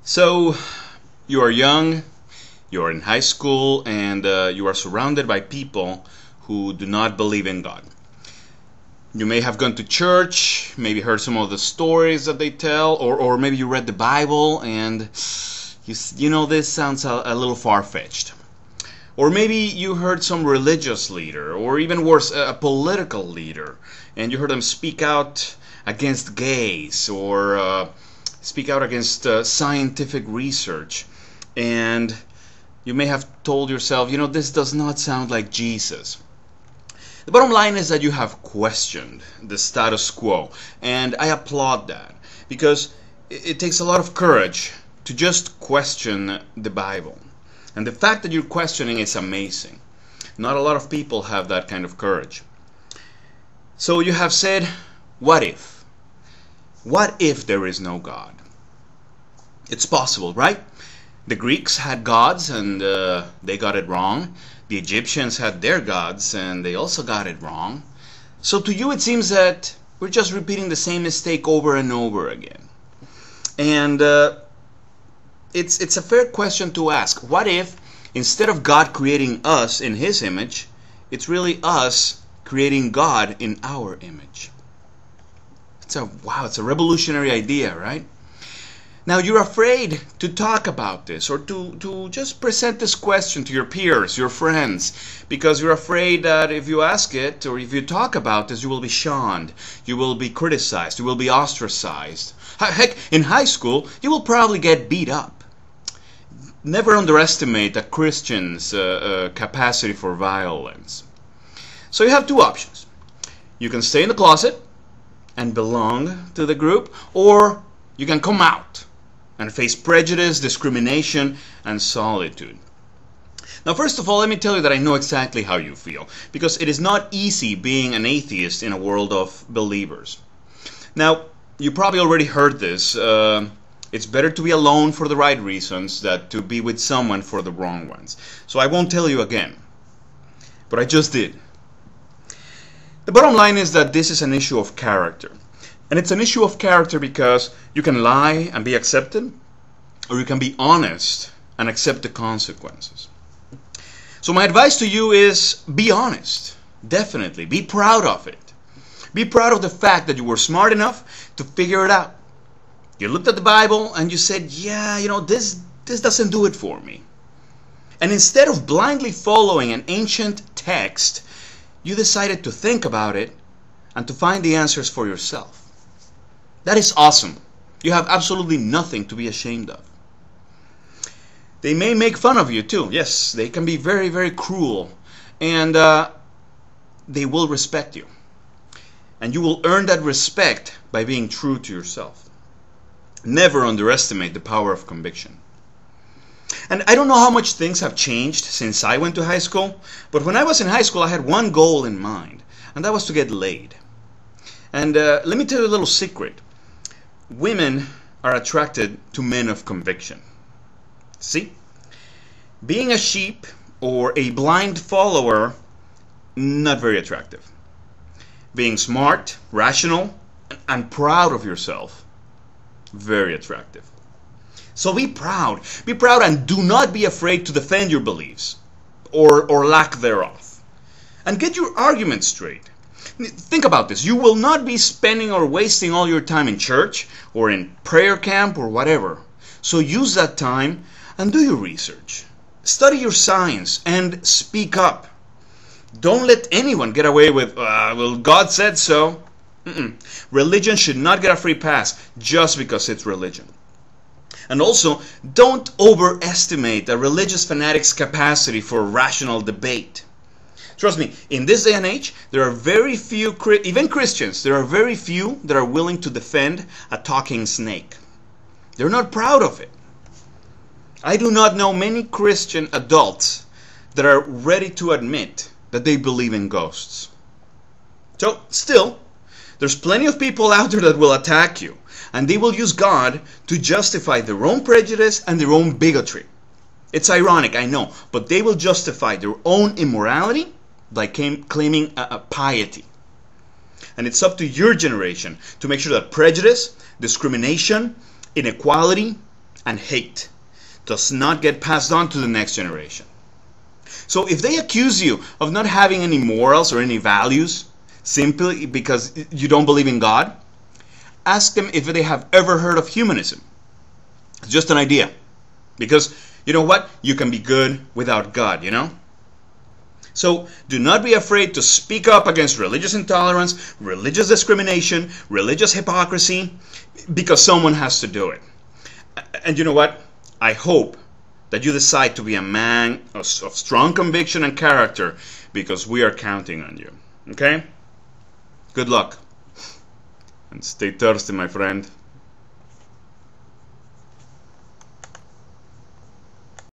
So you are young, you are in high school, and you are surrounded by people who do not believe in God. You may have gone to church, maybe heard some of the stories that they tell, or maybe you read the Bible and you know this sounds a little far-fetched. Or maybe you heard some religious leader, or even worse, a political leader, and you heard them speak out against gays, or speak out against scientific research. And you may have told yourself, you know, this does not sound like Jesus. The bottom line is that you have questioned the status quo, and I applaud that, because it takes a lot of courage to just question the Bible. And the fact that you're questioning is amazing. Not a lot of people have that kind of courage. So you have said, what if? What if there is no God? It's possible, right? The Greeks had gods and they got it wrong. The Egyptians had their gods and they also got it wrong. So to you it seems that we're just repeating the same mistake over and over again. And it's a fair question to ask. What if instead of God creating us in His image, it's really us creating God in our image? It's a revolutionary idea, right? Now you're afraid to talk about this or to just present this question to your peers, your friends, because you're afraid that if you ask it or if you talk about this, you will be shunned, you will be criticized, you will be ostracized. Heck, in high school, you will probably get beat up. Never underestimate a Christian's capacity for violence. So you have two options. You can stay in the closet and belong to the group, or you can come out and face prejudice, discrimination, and solitude. Now, first of all, let me tell you that I know exactly how you feel, because it is not easy being an atheist in a world of believers. Now, you probably already heard this. It's better to be alone for the right reasons than to be with someone for the wrong ones. So I won't tell you again, but I just did. The bottom line is that this is an issue of character. And it's an issue of character because you can lie and be accepted, or you can be honest and accept the consequences. So my advice to you is be honest. Definitely. Be proud of it. Be proud of the fact that you were smart enough to figure it out. You looked at the Bible and you said, yeah, you know, this doesn't do it for me. And instead of blindly following an ancient text, you decided to think about it and to find the answers for yourself. That is awesome. You have absolutely nothing to be ashamed of. They may make fun of you too. Yes, they can be very, very cruel. And they will respect you. And you will earn that respect by being true to yourself. Never underestimate the power of conviction. And I don't know how much things have changed since I went to high school, but when I was in high school I had one goal in mind, and that was to get laid. And let me tell you a little secret. Women are attracted to men of conviction. See? Being a sheep or a blind follower, not very attractive. Being smart, rational, and proud of yourself, very attractive. So be proud and do not be afraid to defend your beliefs or lack thereof. And get your arguments straight. Think about this. You will not be spending or wasting all your time in church or in prayer camp or whatever. So use that time and do your research. Study your science and speak up. Don't let anyone get away with, well, God said so. Religion should not get a free pass just because it's religion. And also, don't overestimate a religious fanatic's capacity for rational debate. Trust me, in this day and age, there are very few, even Christians, there are very few that are willing to defend a talking snake. They're not proud of it. I do not know many Christian adults that are ready to admit that they believe in ghosts. So, still, there's plenty of people out there that will attack you, and they will use God to justify their own prejudice and their own bigotry. It's ironic, I know, but they will justify their own immorality by claiming a piety. And it's up to your generation to make sure that prejudice, discrimination, inequality, and hate does not get passed on to the next generation. So if they accuse you of not having any morals or any values simply because you don't believe in God, ask them if they have ever heard of humanism. It's just an idea. Because, you know what? You can be good without God, you know? So do not be afraid to speak up against religious intolerance, religious discrimination, religious hypocrisy, because someone has to do it. And you know what? I hope that you decide to be a man of strong conviction and character, because we are counting on you. Okay? Good luck. And stay thirsty, my friend.